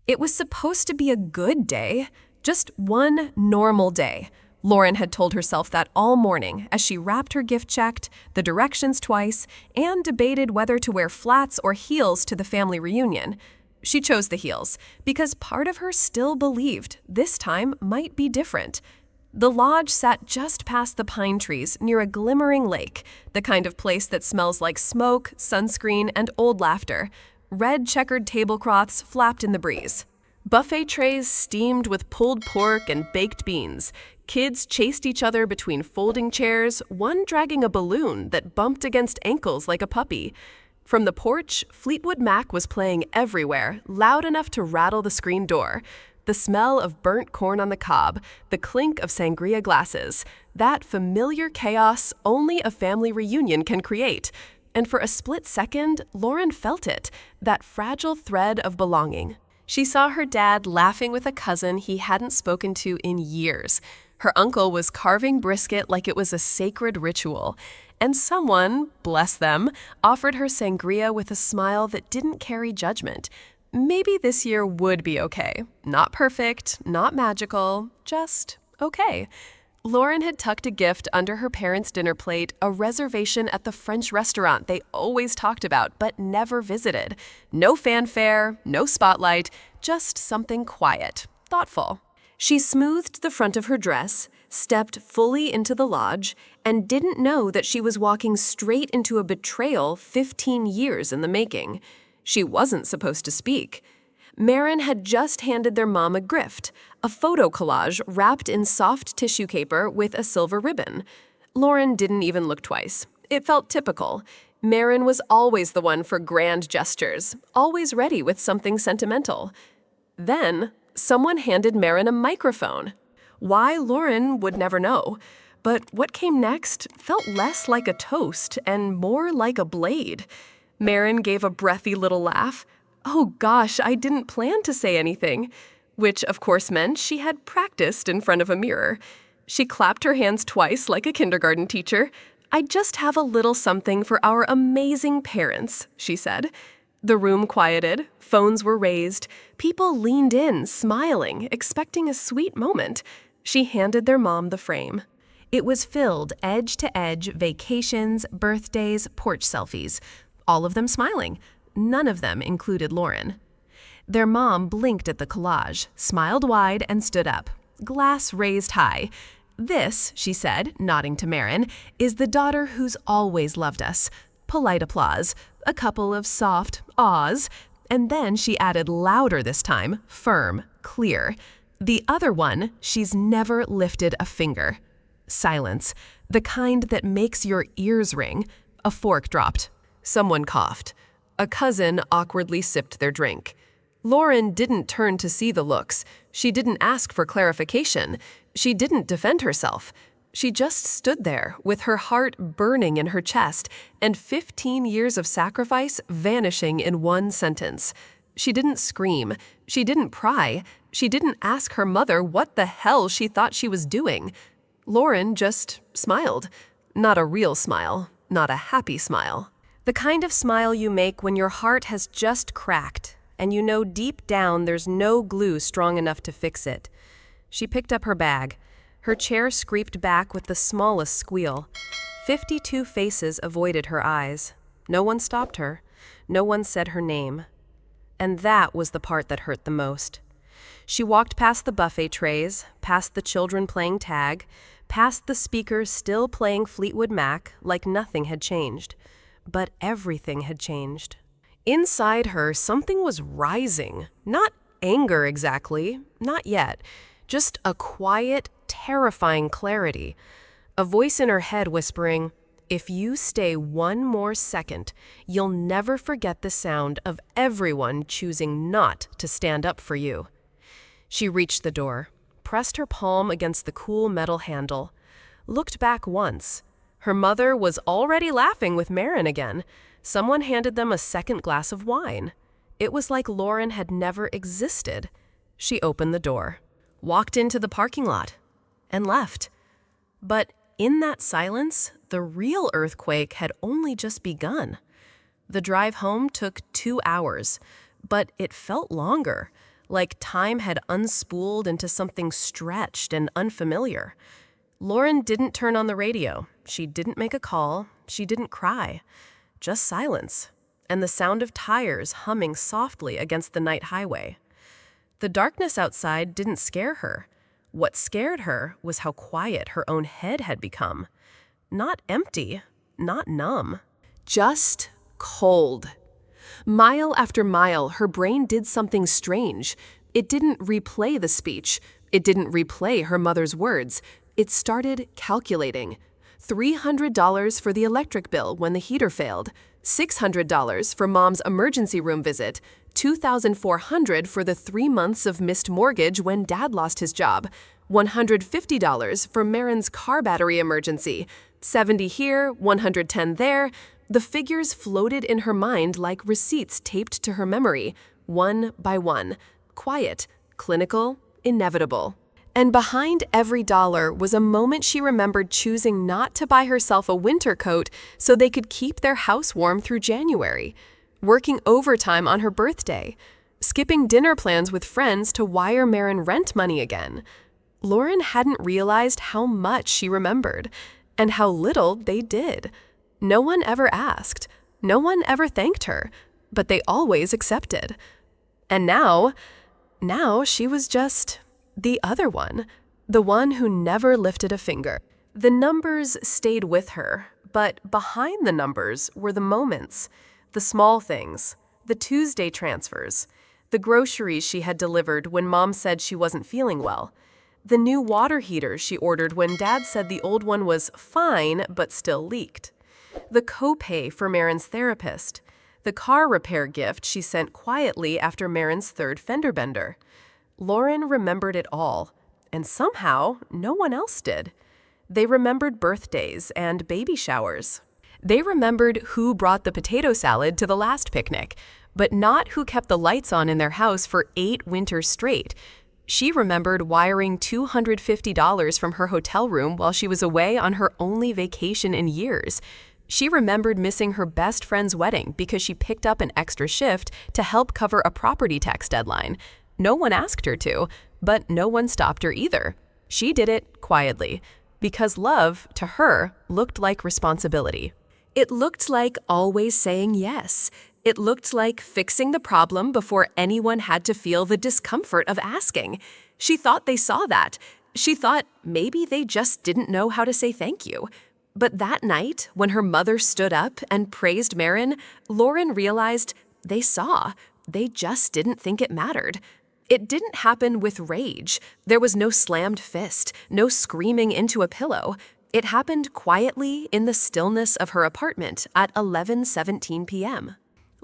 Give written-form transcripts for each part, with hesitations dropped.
It was supposed to be a good day, just one normal day. Lauren had told herself that all morning as she wrapped her gift, checked the directions twice, and debated whether to wear flats or heels to the family reunion. She chose the heels because part of her still believed this time might be different. The lodge sat just past the pine trees near a glimmering lake, the kind of place that smells like smoke, sunscreen, and old laughter. Red checkered tablecloths flapped in the breeze. Buffet trays steamed with pulled pork and baked beans. Kids chased each other between folding chairs, one dragging a balloon that bumped against ankles like a puppy. From the porch, Fleetwood Mac was playing everywhere, loud enough to rattle the screen door. The smell of burnt corn on the cob, the clink of sangria glasses, that familiar chaos only a family reunion can create. And for a split second, Lauren felt it, that fragile thread of belonging. She saw her dad laughing with a cousin he hadn't spoken to in years. Her uncle was carving brisket like it was a sacred ritual. And someone, bless them, offered her sangria with a smile that didn't carry judgment. Maybe this year would be okay. Not perfect, not magical, just okay. Lauren had tucked a gift under her parents' dinner plate, a reservation at the French restaurant they always talked about but never visited. No fanfare, no spotlight, just something quiet, thoughtful. She smoothed the front of her dress, stepped fully into the lodge, and didn't know that she was walking straight into a betrayal 15 years in the making. She wasn't supposed to speak. Marin had just handed their mom a gift, a photo collage wrapped in soft tissue paper with a silver ribbon. Lauren didn't even look twice. It felt typical. Marin was always the one for grand gestures, always ready with something sentimental. Then, someone handed Marin a microphone. Why, Lauren would never know. But what came next felt less like a toast and more like a blade. Marin gave a breathy little laugh. Oh gosh, I didn't plan to say anything. Which of course meant she had practiced in front of a mirror. She clapped her hands twice like a kindergarten teacher. I just have a little something for our amazing parents, she said. The room quieted, phones were raised, people leaned in, smiling, expecting a sweet moment. She handed their mom the frame. It was filled edge to edge, vacations, birthdays, porch selfies, all of them smiling. None of them included Lauren. Their mom blinked at the collage, smiled wide, and stood up, glass raised high. This, she said, nodding to Marin, is the daughter who's always loved us. Polite applause, a couple of soft ahs, and then she added louder this time, firm, clear. The other one, she's never lifted a finger. Silence, the kind that makes your ears ring. A fork dropped. Someone coughed. A cousin awkwardly sipped their drink. Lauren didn't turn to see the looks. She didn't ask for clarification. She didn't defend herself. She just stood there with her heart burning in her chest and 15 years of sacrifice vanishing in one sentence. She didn't scream. She didn't pry. She didn't ask her mother what the hell she thought she was doing. Lauren just smiled. Not a real smile, not a happy smile. The kind of smile you make when your heart has just cracked and you know deep down there's no glue strong enough to fix it. She picked up her bag. Her chair scraped back with the smallest squeal. 52 faces avoided her eyes. No one stopped her. No one said her name. And that was the part that hurt the most. She walked past the buffet trays, past the children playing tag, past the speakers still playing Fleetwood Mac like nothing had changed. But everything had changed. Inside her, something was rising. Not anger exactly, not yet. Just a quiet, terrifying clarity. A voice in her head whispering, if you stay one more second, you'll never forget the sound of everyone choosing not to stand up for you. She reached the door, pressed her palm against the cool metal handle, looked back once. Her mother was already laughing with Marin again. Someone handed them a second glass of wine. It was like Lauren had never existed. She opened the door, walked into the parking lot, and left. But in that silence, the real earthquake had only just begun. The drive home took 2 hours, but it felt longer, like time had unspooled into something stretched and unfamiliar. Lauren didn't turn on the radio. She didn't make a call. She didn't cry. Just silence, and the sound of tires humming softly against the night highway. The darkness outside didn't scare her. What scared her was how quiet her own head had become. Not empty, not numb, just cold. Mile after mile, her brain did something strange. It didn't replay the speech. It didn't replay her mother's words. It started calculating. $300 for the electric bill when the heater failed, $600 for mom's emergency room visit, $2,400 for the 3 months of missed mortgage when dad lost his job, $150 for Marin's car battery emergency, $70 here, $110 there. The figures floated in her mind like receipts taped to her memory, one by one, quiet, clinical, inevitable. And behind every dollar was a moment she remembered choosing not to buy herself a winter coat so they could keep their house warm through January, working overtime on her birthday, skipping dinner plans with friends to wire Marin rent money again. Lauren hadn't realized how much she remembered, and how little they did. No one ever asked. No one ever thanked her, but they always accepted. And now she was just the other one, the one who never lifted a finger. The numbers stayed with her, but behind the numbers were the moments, the small things, the Tuesday transfers, the groceries she had delivered when Mom said she wasn't feeling well, the new water heater she ordered when Dad said the old one was fine but still leaked, the copay for Marin's therapist, the car repair gift she sent quietly after Marin's third fender bender. Lauren remembered it all, and somehow no one else did. They remembered birthdays and baby showers. They remembered who brought the potato salad to the last picnic, but not who kept the lights on in their house for 8 winters straight. She remembered wiring $250 from her hotel room while she was away on her only vacation in years. She remembered missing her best friend's wedding because she picked up an extra shift to help cover a property tax deadline. No one asked her to, but no one stopped her either. She did it quietly, because love, to her, looked like responsibility. It looked like always saying yes. It looked like fixing the problem before anyone had to feel the discomfort of asking. She thought they saw that. She thought maybe they just didn't know how to say thank you. But that night, when her mother stood up and praised Marin, Lauren realized they saw. They just didn't think it mattered. It didn't happen with rage. There was no slammed fist, no screaming into a pillow. It happened quietly in the stillness of her apartment at 11:17 p.m.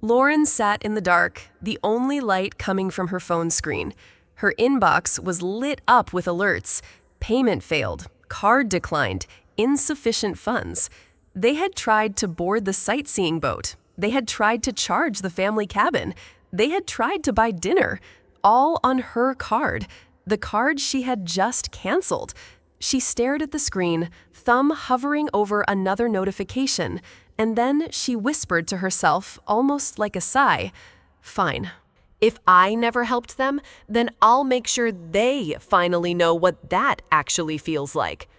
Lauren sat in the dark, the only light coming from her phone screen. Her inbox was lit up with alerts. Payment failed, card declined, insufficient funds. They had tried to board the sightseeing boat. They had tried to charge the family cabin. They had tried to buy dinner, all on her card, the card she had just canceled. She stared at the screen, thumb hovering over another notification, and then she whispered to herself, almost like a sigh, "Fine. If I never helped them, then I'll make sure they finally know what that actually feels like."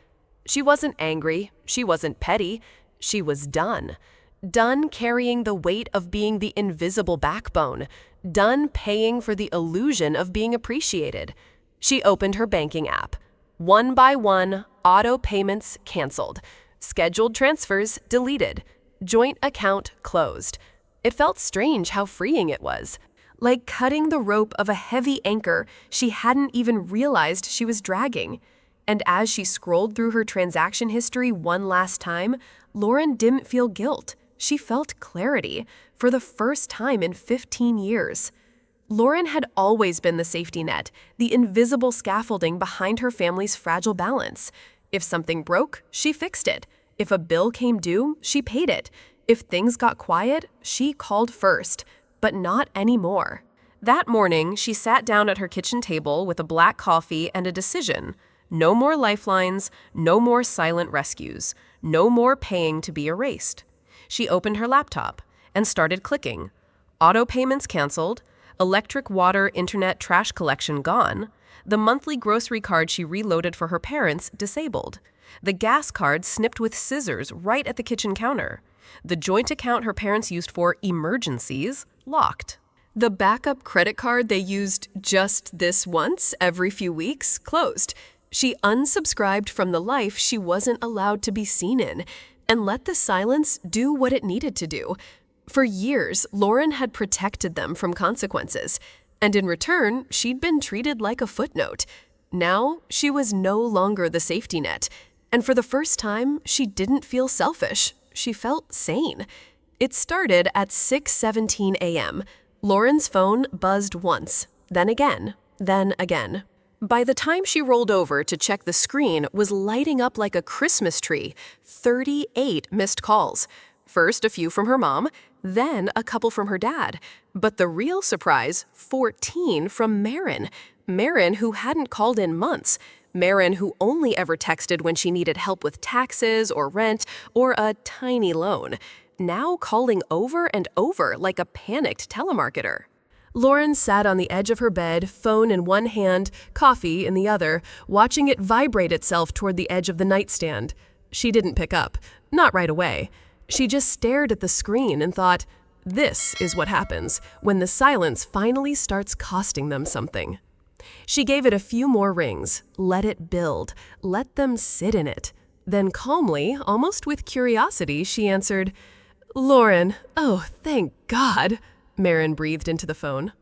She wasn't angry. She wasn't petty. She was done. Done carrying the weight of being the invisible backbone. Done paying for the illusion of being appreciated. She opened her banking app. One by one, auto payments canceled. Scheduled transfers deleted. Joint account closed. It felt strange how freeing it was. Like cutting the rope of a heavy anchor she hadn't even realized she was dragging. And as she scrolled through her transaction history one last time, Lauren didn't feel guilt. She felt clarity, for the first time in 15 years. Lauren had always been the safety net, the invisible scaffolding behind her family's fragile balance. If something broke, she fixed it. If a bill came due, she paid it. If things got quiet, she called first. But not anymore. That morning, she sat down at her kitchen table with a black coffee and a decision. No more lifelines, no more silent rescues, no more paying to be erased. She opened her laptop and started clicking. Auto payments canceled, electric, water, internet, trash collection gone. The monthly grocery card she reloaded for her parents disabled. The gas card snipped with scissors right at the kitchen counter. The joint account her parents used for emergencies locked. The backup credit card they used just this once every few weeks closed. She unsubscribed from the life she wasn't allowed to be seen in and let the silence do what it needed to do. For years, Lauren had protected them from consequences, and in return, she'd been treated like a footnote. Now, she was no longer the safety net, and for the first time, she didn't feel selfish. She felt sane. It started at 6:17 a.m. Lauren's phone buzzed once, then again, then again. By the time she rolled over to check, the screen was lighting up like a Christmas tree. 38 missed calls. First, a few from her mom, then a couple from her dad. But the real surprise, 14 from Marin. Marin, who hadn't called in months. Marin, who only ever texted when she needed help with taxes or rent or a tiny loan. Now calling over and over like a panicked telemarketer. Lauren sat on the edge of her bed, phone in one hand, coffee in the other, watching it vibrate itself toward the edge of the nightstand. She didn't pick up, not right away. She just stared at the screen and thought, this is what happens when the silence finally starts costing them something. She gave it a few more rings, let it build, let them sit in it. Then calmly, almost with curiosity, she answered, "Lauren, oh, thank God." Marin breathed into the phone.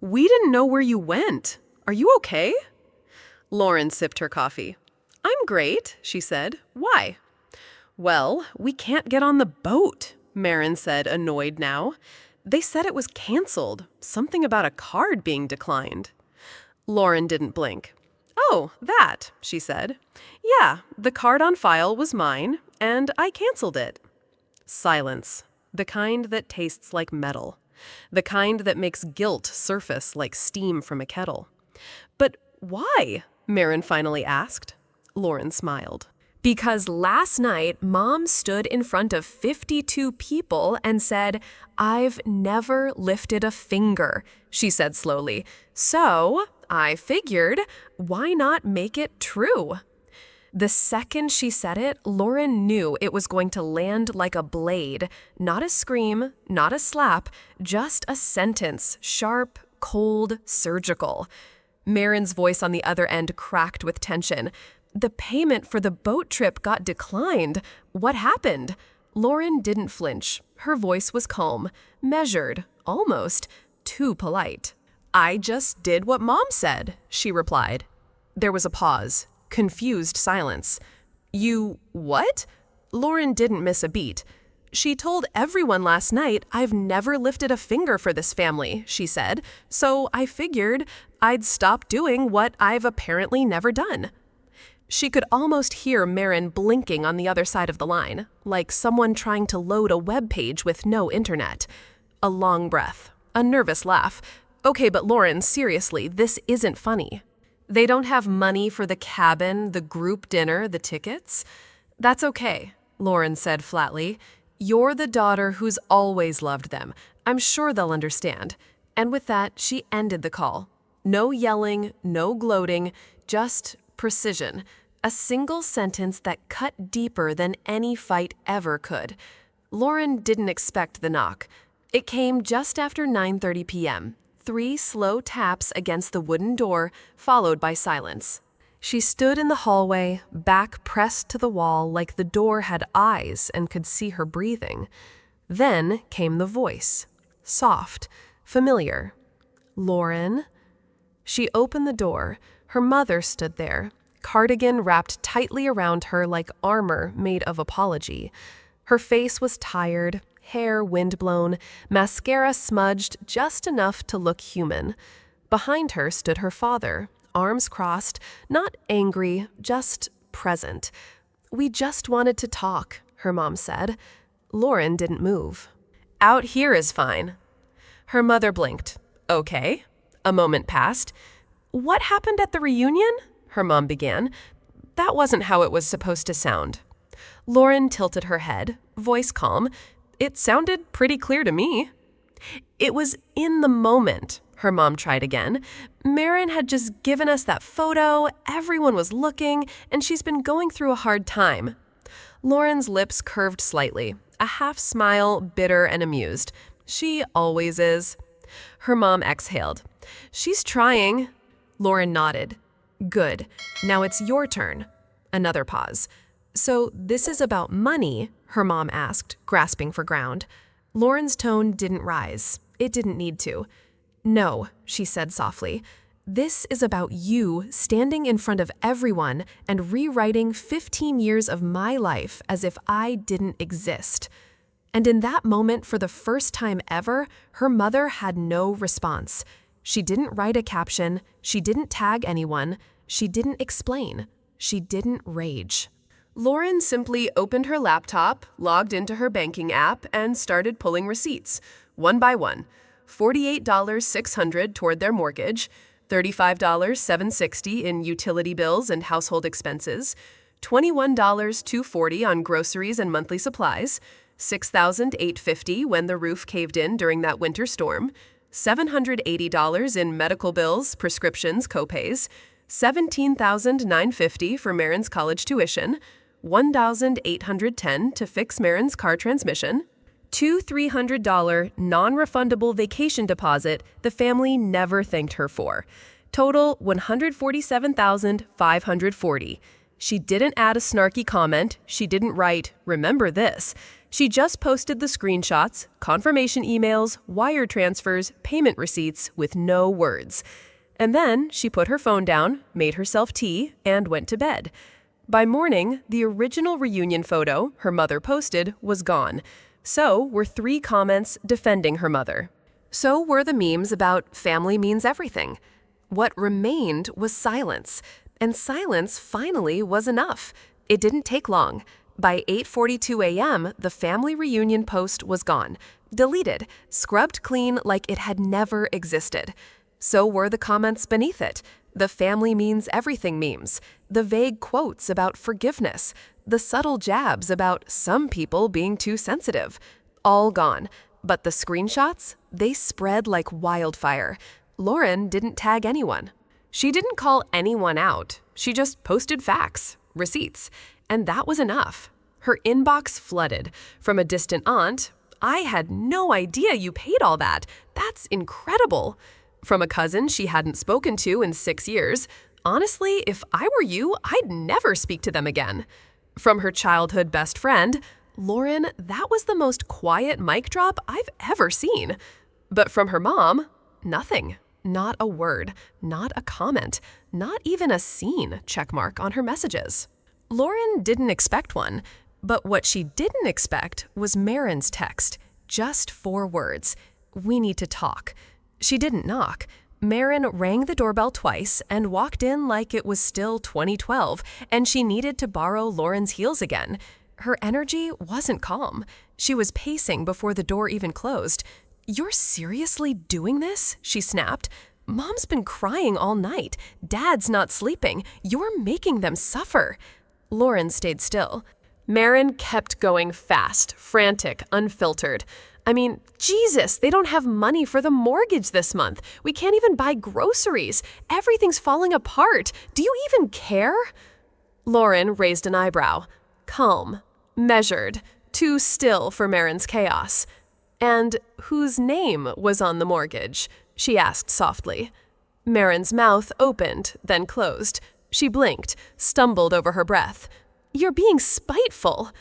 "We didn't know where you went. Are you okay?" Lauren sipped her coffee. "I'm great," she said. "Why?" "Well, we can't get on the boat," Marin said, annoyed now. "They said it was canceled. Something about a card being declined." Lauren didn't blink. "Oh, that," she said. "Yeah, the card on file was mine, and I canceled it." Silence. The kind that tastes like metal. The kind that makes guilt surface like steam from a kettle. "But why?" Marin finally asked. Lauren smiled. "Because last night, Mom stood in front of 52 people and said, 'I've never lifted a finger,'" she said slowly. "So I figured, why not make it true?" The second she said it, Lauren knew it was going to land like a blade. Not a scream, not a slap, just a sentence, sharp, cold, surgical. Marin's voice on the other end cracked with tension. "The payment for the boat trip got declined. What happened?" Lauren didn't flinch. Her voice was calm, measured, almost too polite. "I just did what Mom said," she replied. There was a pause. Confused silence. "You what?" Lauren didn't miss a beat. "She told everyone last night I've never lifted a finger for this family," she said, "so I figured I'd stop doing what I've apparently never done." She could almost hear Marin blinking on the other side of the line, like someone trying to load a web page with no internet. A long breath, a nervous laugh. "Okay, but Lauren, seriously, this isn't funny." "They don't have money for the cabin, the group dinner, the tickets?" "That's okay," Lauren said flatly. "You're the daughter who's always loved them. I'm sure they'll understand." And with that, she ended the call. No yelling, no gloating, just precision. A single sentence that cut deeper than any fight ever could. Lauren didn't expect the knock. It came just after 9:30 p.m. 3 slow taps against the wooden door, followed by silence. She stood in the hallway, back pressed to the wall like the door had eyes and could see her breathing. Then came the voice, soft, familiar. "Lauren?" She opened the door. Her mother stood there, cardigan wrapped tightly around her like armor made of apology. Her face was tired, hair windblown, mascara smudged just enough to look human. Behind her stood her father, arms crossed, not angry, just present. "We just wanted to talk," her mom said. Lauren didn't move. "Out here is fine." Her mother blinked. "Okay." A moment passed. "What happened at the reunion?" her mom began. "That wasn't how it was supposed to sound." Lauren tilted her head, voice calm. "It sounded pretty clear to me." "It was in the moment," Her mom tried again. Marin had just given us that photo, everyone was looking, and she's been going through a hard time. Lauren's lips curved slightly, a half smile, bitter and amused. She always is. Her mom exhaled. She's trying. Lauren nodded. Good. Now it's your turn. Another pause. So this is about money? Her mom asked, grasping for ground. Lauren's tone didn't rise. It didn't need to. No, she said softly. This is about you standing in front of everyone and rewriting 15 years of my life as if I didn't exist. And in that moment, for the first time ever, her mother had no response. She didn't write a caption. She didn't tag anyone. She didn't explain. She didn't rage. Lauren simply opened her laptop, logged into her banking app, and started pulling receipts, one by one. $48,600 toward their mortgage, $35,760 in utility bills and household expenses, $21,240 on groceries and monthly supplies, $6,850 when the roof caved in during that winter storm, $780 in medical bills, prescriptions, copays, $17,950 for Marin's college tuition, $1,810 to fix Marin's car transmission, two $300 non-refundable vacation deposit the family never thanked her for. Total $147,540. She didn't add a snarky comment. She didn't write, "Remember this." She just posted the screenshots, confirmation emails, wire transfers, payment receipts with no words. And then she put her phone down, made herself tea, and went to bed. By morning, the original reunion photo her mother posted was gone. So were 3 comments defending her mother. So were the memes about family means everything. What remained was silence. And silence finally was enough. It didn't take long. By 8:42 a.m., the family reunion post was gone, deleted, scrubbed clean like it had never existed. So were the comments beneath it, the family means everything memes, the vague quotes about forgiveness, the subtle jabs about some people being too sensitive. All gone. But the screenshots, they spread like wildfire. Lauren didn't tag anyone. She didn't call anyone out. She just posted facts, receipts. And that was enough. Her inbox flooded. From a distant aunt, "I had no idea you paid all that. That's incredible." From a cousin she hadn't spoken to in 6 years, "Honestly, if I were you, I'd never speak to them again." From her childhood best friend, "Lauren, that was the most quiet mic drop I've ever seen." But from her mom, nothing. Not a word, not a comment, not even a seen checkmark on her messages. Lauren didn't expect one, but what she didn't expect was Marin's text. Just 4 words. "We need to talk." She didn't knock. Marin rang the doorbell twice and walked in like it was still 2012 and she needed to borrow Lauren's heels again. Her energy wasn't calm. She was pacing before the door even closed. "You're seriously doing this?" she snapped. "Mom's been crying all night. Dad's not sleeping. You're making them suffer." Lauren stayed still. Marin kept going fast, frantic, unfiltered. "I mean, Jesus, they don't have money for the mortgage this month. We can't even buy groceries. Everything's falling apart. Do you even care?" Lauren raised an eyebrow. Calm, measured, too still for Marin's chaos. "And whose name was on the mortgage?" she asked softly. Marin's mouth opened, then closed. She blinked, stumbled over her breath. "You're being spiteful."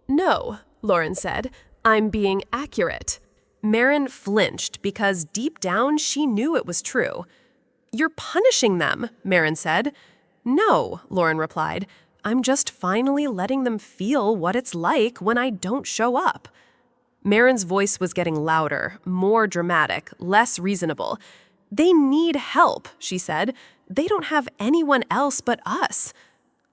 "No," Lauren said. "I'm being accurate." Marin flinched because deep down she knew it was true. "You're punishing them," Marin said. "No," Lauren replied. "I'm just finally letting them feel what it's like when I don't show up." Marin's voice was getting louder, more dramatic, less reasonable. "They need help," she said. "They don't have anyone else but us."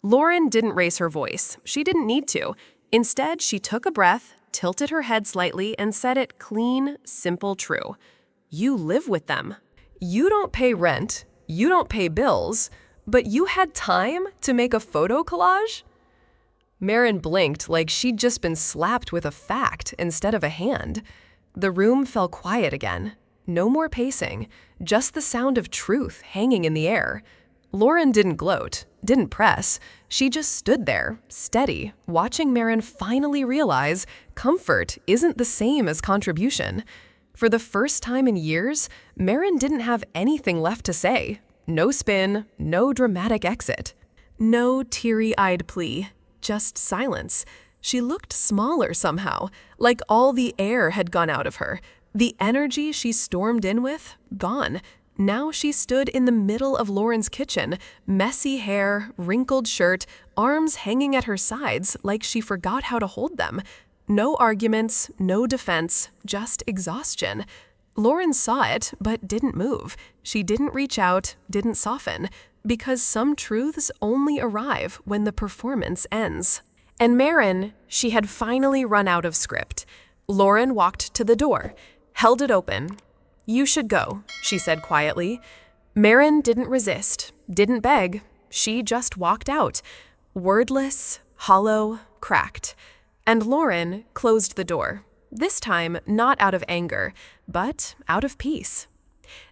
Lauren didn't raise her voice. She didn't need to. Instead, she took a breath, tilted her head slightly, and said it clean, simple, true. "You live with them. You don't pay rent. You don't pay bills. But you had time to make a photo collage?" Marin blinked like she'd just been slapped with a fact instead of a hand. The room fell quiet again. No more pacing. just the sound of truth hanging in the air. Lauren didn't gloat, didn't press. She just stood there, steady, watching Marin finally realize comfort isn't the same as contribution. For the first time in years, Marin didn't have anything left to say. No spin, no dramatic exit. No teary-eyed plea, just silence. She looked smaller somehow, like all the air had gone out of her. The energy she stormed in with, gone. Now she stood in the middle of Lauren's kitchen, messy hair, wrinkled shirt, arms hanging at her sides like she forgot how to hold them. No arguments, no defense, just exhaustion. Lauren saw it, but didn't move. She didn't reach out, didn't soften, because some truths only arrive when the performance ends. And Marin, she had finally run out of script. Lauren walked to the door, held it open. "You should go," she said quietly. Marin didn't resist, didn't beg. She just walked out, wordless, hollow, cracked. And Lauren closed the door, this time not out of anger, but out of peace.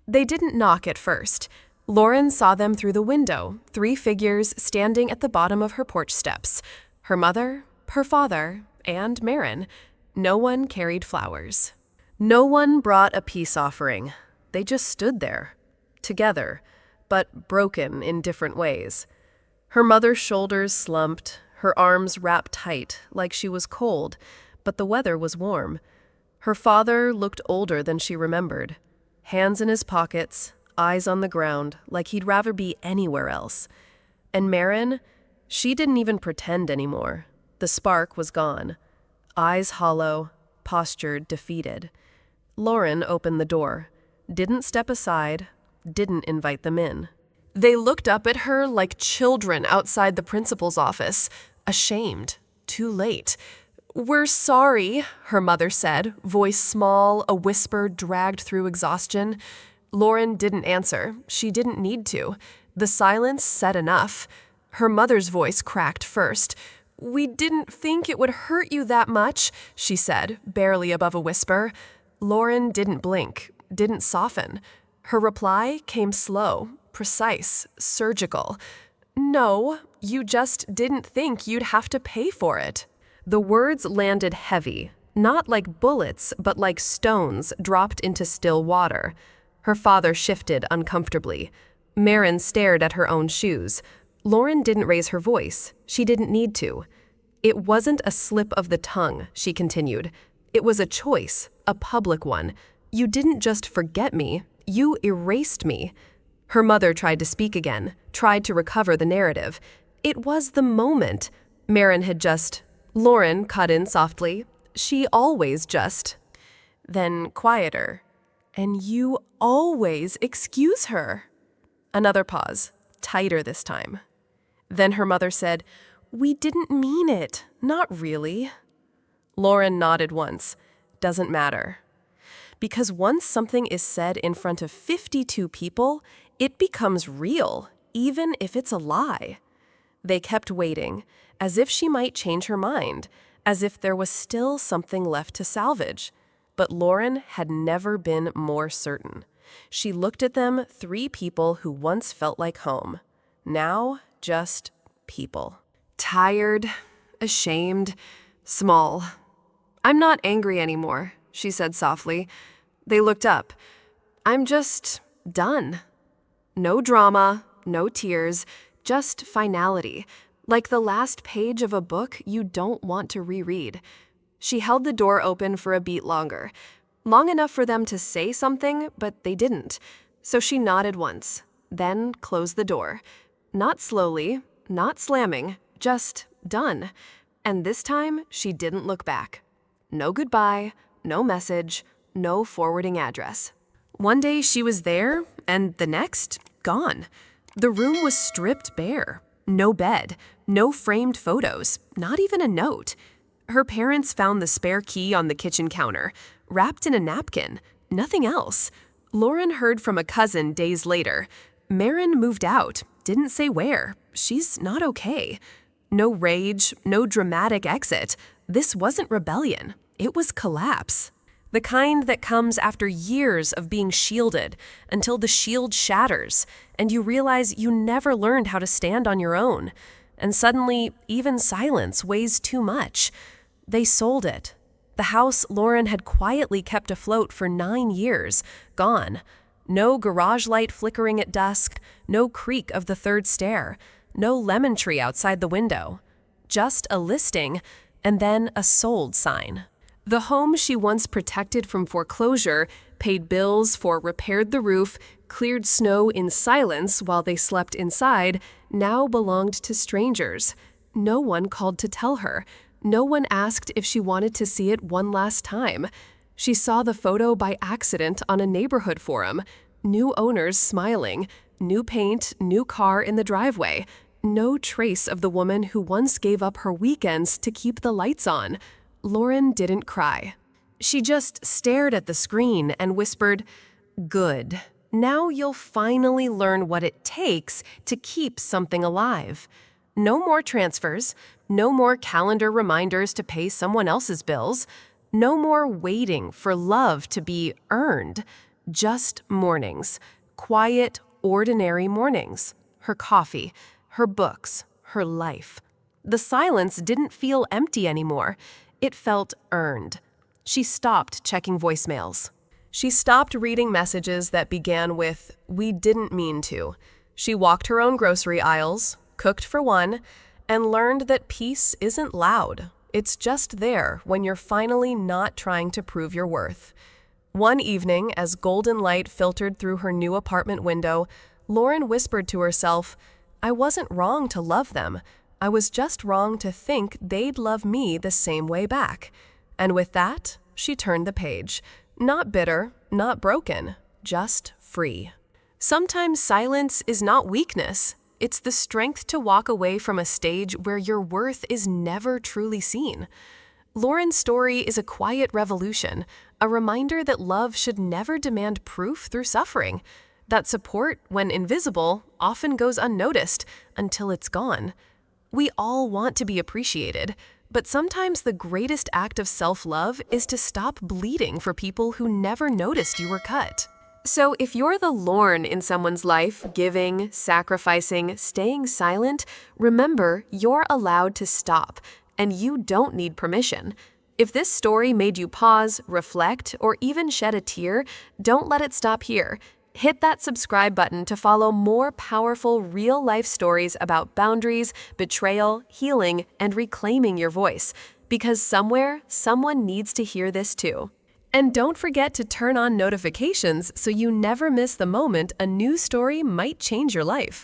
They didn't knock at first. Lauren saw them through the window, 3 figures standing at the bottom of her porch steps. Her mother, her father, and Marin. No one carried flowers. No one brought a peace offering. They just stood there, together, but broken in different ways. Her mother's shoulders slumped, her arms wrapped tight like she was cold, but the weather was warm. Her father looked older than she remembered. Hands in his pockets, eyes on the ground, like he'd rather be anywhere else. And Marin, she didn't even pretend anymore. The spark was gone. Eyes hollow, posture defeated. Lauren opened the door, didn't step aside, didn't invite them in. They looked up at her like children outside the principal's office, ashamed, too late. "We're sorry," her mother said, voice small, a whisper dragged through exhaustion. Lauren didn't answer. She didn't need to. The silence said enough. Her mother's voice cracked first. "We didn't think it would hurt you that much," she said, barely above a whisper. Lauren didn't blink, didn't soften. Her reply came slow, precise, surgical. "No, you just didn't think you'd have to pay for it." The words landed heavy, not like bullets, but like stones dropped into still water. Her father shifted uncomfortably. Marin stared at her own shoes. Lauren didn't raise her voice. She didn't need to. "It wasn't a slip of the tongue," she continued. "It was a choice, a public one. You didn't just forget me, you erased me." Her mother tried to speak again, tried to recover the narrative. "It was the moment." Marin had just... Lauren cut in softly. "She always just..." Then quieter. "And you always excuse her." Another pause, tighter this time. Then her mother said, "We didn't mean it, not really." Lauren nodded once. "Doesn't matter." Because once something is said in front of 52 people, it becomes real, even if it's a lie. They kept waiting, as if she might change her mind, as if there was still something left to salvage. But Lauren had never been more certain. She looked at them, 3 people who once felt like home. Now, just people. Tired, ashamed, small. "I'm not angry anymore," she said softly. They looked up. "I'm just done." No drama, no tears, just finality, like the last page of a book you don't want to reread. She held the door open for a beat longer, long enough for them to say something, but they didn't. So she nodded once, then closed the door. Not slowly, not slamming, just done. And this time, she didn't look back. No goodbye, no message, no forwarding address. One day she was there, and the next, gone. The room was stripped bare. No bed, no framed photos, not even a note. Her parents found the spare key on the kitchen counter, wrapped in a napkin, nothing else. Lauren heard from a cousin days later. Marin moved out, didn't say where. She's not okay. No rage, no dramatic exit. This wasn't rebellion. It was collapse. The kind that comes after years of being shielded until the shield shatters and you realize you never learned how to stand on your own. And suddenly, even silence weighs too much. They sold it. The house Lauren had quietly kept afloat for 9 years, gone. No garage light flickering at dusk, no creak of the third stair, no lemon tree outside the window. Just a listing, and then a sold sign. The home she once protected from foreclosure, paid bills for, repaired the roof, cleared snow in silence while they slept inside, now belonged to strangers. No one called to tell her. No one asked if she wanted to see it one last time. She saw the photo by accident on a neighborhood forum. New owners smiling, new paint, new car in the driveway. No trace of the woman who once gave up her weekends to keep the lights on. Lauren didn't cry. She just stared at the screen and whispered, "Good. Now you'll finally learn what it takes to keep something alive. No more transfers, no more calendar reminders to pay someone else's bills, no more waiting for love to be earned. Just mornings, quiet, ordinary mornings. Her coffee, her books, her life." The silence didn't feel empty anymore. It felt earned. She stopped checking voicemails. She stopped reading messages that began with, "We didn't mean to." She walked her own grocery aisles, cooked for one, and learned that peace isn't loud. It's just there when you're finally not trying to prove your worth. One evening, as golden light filtered through her new apartment window, Lauren whispered to herself, "I wasn't wrong to love them. I was just wrong to think they'd love me the same way back." And with that, she turned the page. Not bitter, not broken, just free. Sometimes silence is not weakness. It's the strength to walk away from a stage where your worth is never truly seen. Lauren's story is a quiet revolution, a reminder that love should never demand proof through suffering, that support, when invisible, often goes unnoticed until it's gone. We all want to be appreciated, but sometimes the greatest act of self-love is to stop bleeding for people who never noticed you were cut. So if you're the Lauren in someone's life, giving, sacrificing, staying silent, remember you're allowed to stop, and you don't need permission. If this story made you pause, reflect, or even shed a tear, don't let it stop here. Hit that subscribe button to follow more powerful real-life stories about boundaries, betrayal, healing, and reclaiming your voice. Because somewhere, someone needs to hear this too. And don't forget to turn on notifications so you never miss the moment a new story might change your life.